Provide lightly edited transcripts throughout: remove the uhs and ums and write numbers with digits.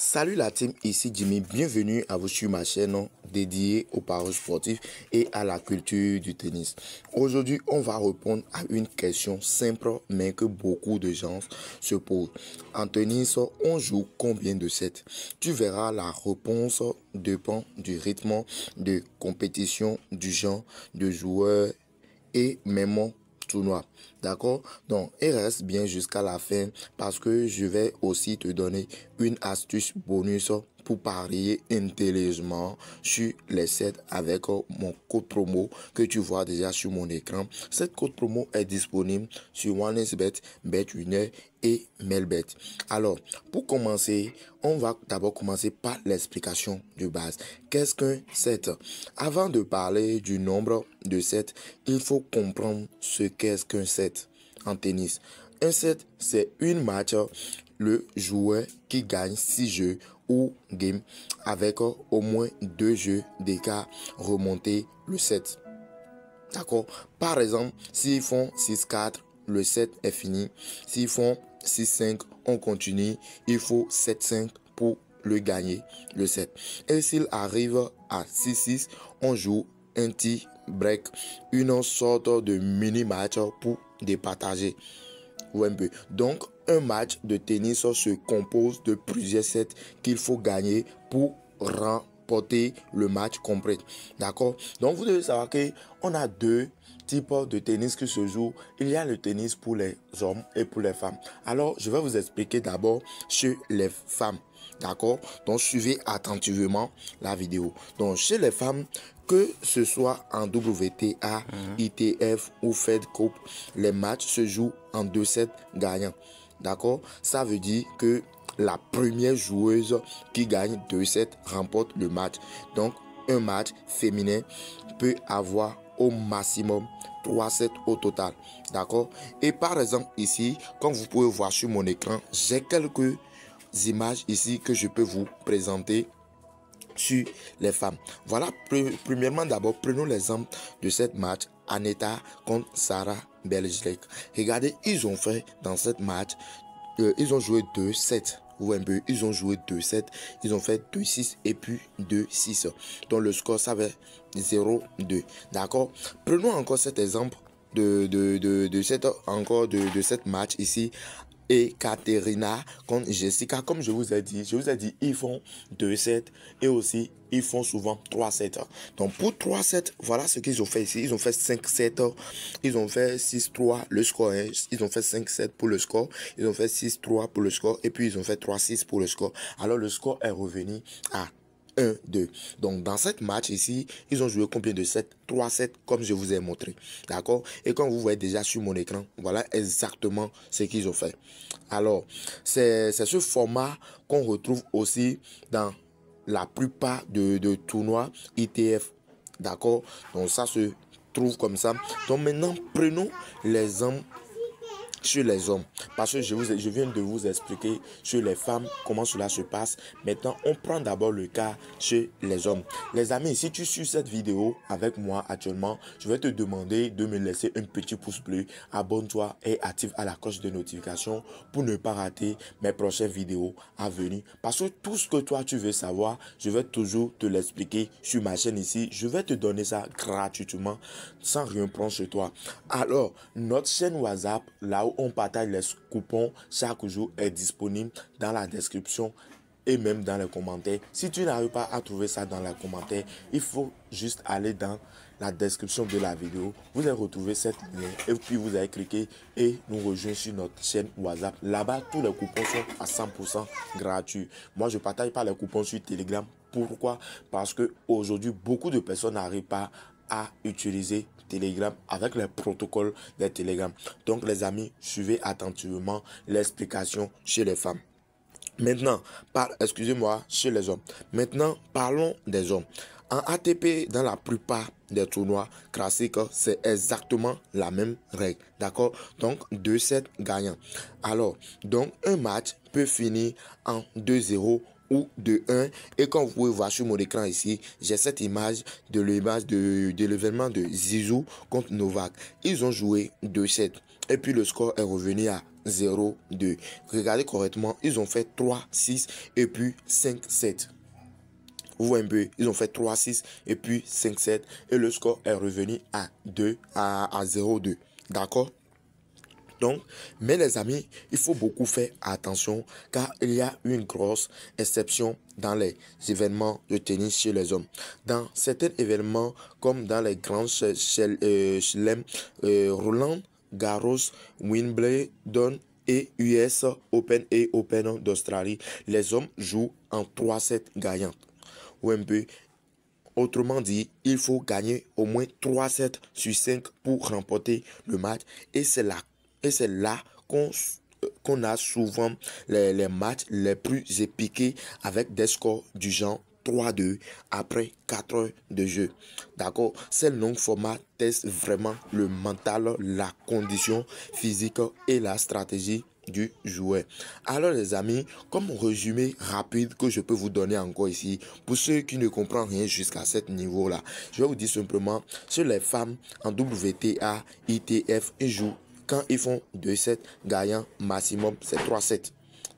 Salut la team, ici Jimmy, bienvenue à vous sur ma chaîne dédiée aux paris sportifs et à la culture du tennis. Aujourd'hui, on va répondre à une question simple mais que beaucoup de gens se posent. En tennis, on joue combien de sets? Tu verras, la réponse dépend du rythme de compétition, du genre de joueur et même tournoi. D'accord? Donc, il reste bien jusqu'à la fin parce que je vais aussi te donner une astuce bonus pour parier intelligemment sur les sets avec mon code promo que tu vois déjà sur mon écran. Cette code promo est disponible sur OneXBet, BetWinner et Melbet. Alors, pour commencer, on va d'abord commencer par l'explication de base. Qu'est-ce qu'un set? Avant de parler du nombre de sets, il faut comprendre ce qu'est-ce qu'un set en tennis. Un set, c'est une match, le joueur qui gagne 6 jeux ou game avec au moins 2 jeux d'écart remonter le set. D'accord? Par exemple, s'ils font 6-4, le set est fini. S'ils font 6-5, on continue. Il faut 7-5 pour le gagner, le set. Et s'il arrive à 6-6, on joue un petit break, une sorte de mini-match pour départager. Ou un peu. Donc, un match de tennis se compose de plusieurs sets qu'il faut gagner pour remporter le match complet. D'accord? Donc, vous devez savoir qu'on a deux types de tennis qui se jouent. Il y a le tennis pour les hommes et pour les femmes. Alors, je vais vous expliquer d'abord chez les femmes. D'accord? Donc, suivez attentivement la vidéo. Donc, chez les femmes, que ce soit en WTA, ITF ou Fed Cup, les matchs se jouent en 2 sets gagnants. D'accord? Ça veut dire que la première joueuse qui gagne 2 sets remporte le match. Donc, un match féminin peut avoir au maximum 3 sets au total. D'accord? Et par exemple, ici, comme vous pouvez voir sur mon écran, j'ai quelques images ici que je peux vous présenter sur les femmes. Voilà, premièrement d'abord, prenons l'exemple de cette match, Aneta contre Sarah Belgilek. Regardez, ils ont fait dans cette match, ils ont joué 2-7. Ou un peu, ils ont joué 2-7, ils ont fait 2-6 et puis 2-6. Donc le score, ça va 0-2. D'accord? Prenons encore cet exemple de cette match ici. Et Katerina contre Jessica, comme je vous ai dit, ils font 2-7 et aussi ils font souvent 3-7. Donc pour 3-7, voilà ce qu'ils ont fait ici. Ils ont fait 5-7, ils ont fait 6-3 le score. Ils ont fait 5-7 pour le score, ils ont fait 6-3 pour le score et puis ils ont fait 3-6 pour le score. Alors le score est revenu à 1-2. Donc dans cette match ici, ils ont joué combien de 7? 3-7 comme je vous ai montré. D'accord? Et comme vous voyez déjà sur mon écran, voilà exactement ce qu'ils ont fait. Alors, c'est ce format qu'on retrouve aussi dans la plupart de tournois ITF. D'accord? Donc ça se trouve comme ça. Donc maintenant, prenons l'exemple sur les hommes, parce que je viens de vous expliquer sur les femmes comment cela se passe. Maintenant, on prend d'abord le cas chez les hommes. Les amis, si tu suis cette vidéo avec moi actuellement, je vais te demander de me laisser un petit pouce bleu, abonne-toi et active à la cloche de notification pour ne pas rater mes prochaines vidéos à venir. Parce que tout ce que toi tu veux savoir, je vais toujours te l'expliquer sur ma chaîne ici. Je vais te donner ça gratuitement sans rien prendre chez toi. Alors, notre chaîne WhatsApp, là où on partage les coupons chaque jour, est disponible dans la description et même dans les commentaires. Si tu n'arrives pas à trouver ça dans les commentaires, il faut juste aller dans la description de la vidéo. Vous allez retrouver cette lien et puis vous allez cliquer et nous rejoindre sur notre chaîne WhatsApp. Là-bas, tous les coupons sont à 100% gratuits. Moi, je ne partage pas les coupons sur Telegram. Pourquoi? Parce que aujourd'hui, beaucoup de personnes n'arrivent pas à utiliser Telegram avec les protocoles de Telegram. Donc les amis, suivez attentivement l'explication chez les femmes. Maintenant, excusez-moi, chez les hommes. Maintenant, parlons des hommes. En ATP, dans la plupart des tournois classiques, c'est exactement la même règle. D'accord? Donc, 2-7 gagnants. Alors, donc, un match peut finir en 2-0 ou 2-1. Et comme vous pouvez voir sur mon écran ici, j'ai cette image de l'événement de Zizou contre Novak. Ils ont joué 2-7. et puis le score est revenu à 0-2. Regardez correctement, ils ont fait 3-6 et puis 5-7. Vous voyez un peu, ils ont fait 3-6 et puis 5-7 et le score est revenu à 0-2. D'accord? Donc, mais les amis, il faut beaucoup faire attention car il y a une grosse exception dans les événements de tennis chez les hommes. Dans certains événements, comme dans les grands chelems, Roland Garros, Wimbledon et US Open et Open d'Australie, les hommes jouent en 3-7 gagnants. Ou un peu. Autrement dit, il faut gagner au moins 3-7 sur 5 pour remporter le match. Et c'est là qu'on a souvent les matchs les plus épiqués avec des scores du genre 3-2 après 4 heures de jeu. D'accord? Ces longs formats testent vraiment le mental, la condition physique et la stratégie du joueur. Alors les amis, comme résumé rapide que je peux vous donner encore ici, pour ceux qui ne comprennent rien jusqu'à ce niveau-là, je vais vous dire simplement, sur les femmes en WTA, ITF, ils jouent quand ils font 2-7 gagnants maximum, c'est 3-7.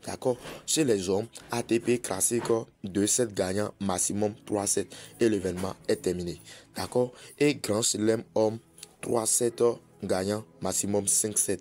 D'accord? Chez les hommes, ATP classique, 2-7 gagnants maximum 3-7 et l'événement est terminé. D'accord? Et Grand Chelem homme, 3-7 gagnants maximum 5-7.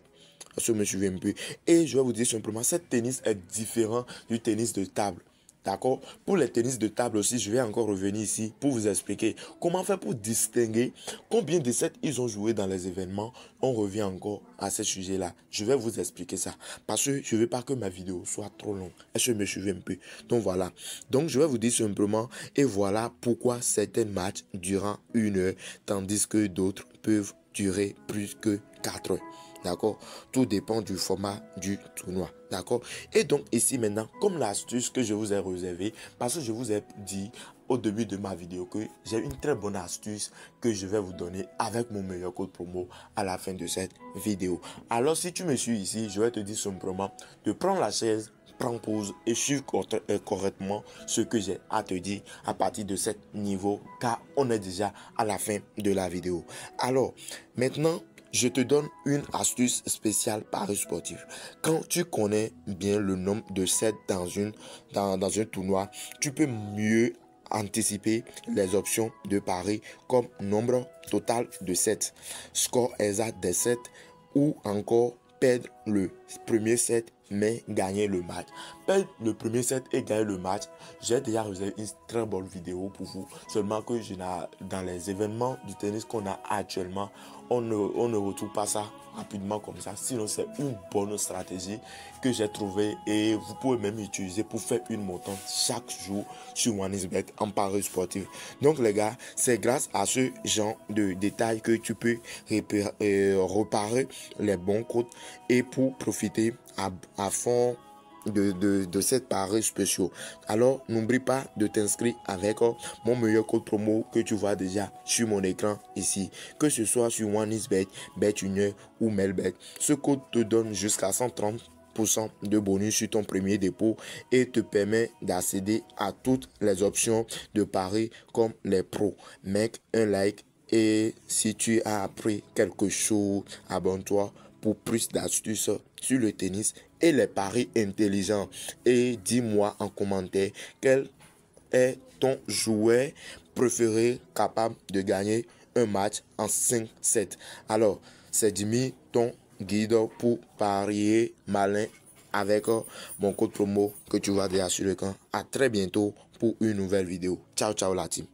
Je me souviens un peu. Et je vais vous dire simplement, ce tennis est différent du tennis de table. D'accord? Pour les tennis de table aussi, je vais encore revenir ici pour vous expliquer comment faire pour distinguer combien de sets ils ont joué dans les événements. On revient encore à ce sujet-là. Je vais vous expliquer ça parce que je ne veux pas que ma vidéo soit trop longue. Est-ce que je me souviens un peu? Donc voilà. Donc je vais vous dire simplement et voilà pourquoi certains matchs durent 1 heure tandis que d'autres peuvent durer plus que 4 heures. D'accord? Tout dépend du format du tournoi. D'accord? Et donc ici maintenant, comme l'astuce que je vous ai réservée, parce que je vous ai dit au début de ma vidéo que j'ai une très bonne astuce que je vais vous donner avec mon meilleur code promo à la fin de cette vidéo. Alors si tu me suis ici, je vais te dire simplement de prendre la chaise, prends pause et suive correctement ce que j'ai à te dire à partir de ce niveau car on est déjà à la fin de la vidéo. Alors maintenant, je te donne une astuce spéciale pari sportif. Quand tu connais bien le nombre de sets dans un tournoi, tu peux mieux anticiper les options de pari comme nombre total de sets, score exact des sets ou encore perdre le premier set mais gagner le match. Perdre le premier set et gagner le match, j'ai déjà réalisé une très bonne vidéo pour vous. Seulement que dans les événements du tennis qu'on a actuellement, on ne retrouve pas ça rapidement comme ça. Sinon, c'est une bonne stratégie que j'ai trouvée et vous pouvez même utiliser pour faire une montante chaque jour sur OneXBet en pari sportif. Donc les gars, c'est grâce à ce genre de détails que tu peux repérer les bons codes et pour profiter à fond de cette paris spéciaux. Alors n'oublie pas de t'inscrire avec mon meilleur code promo que tu vois déjà sur mon écran ici, que ce soit sur OneXBet, BetUnion ou Melbet. Ce code te donne jusqu'à 130% de bonus sur ton premier dépôt et te permet d'accéder à toutes les options de paris comme les pros. Mec, un like et si tu as appris quelque chose, abonne-toi pour plus d'astuces sur le tennis et les paris intelligents. Et dis-moi en commentaire quel est ton joueur préféré capable de gagner un match en 5-7. Alors, c'est Jimmy, ton guide pour parier malin avec mon code promo que tu vois déjà sur l'écran. À très bientôt pour une nouvelle vidéo. Ciao, ciao la team.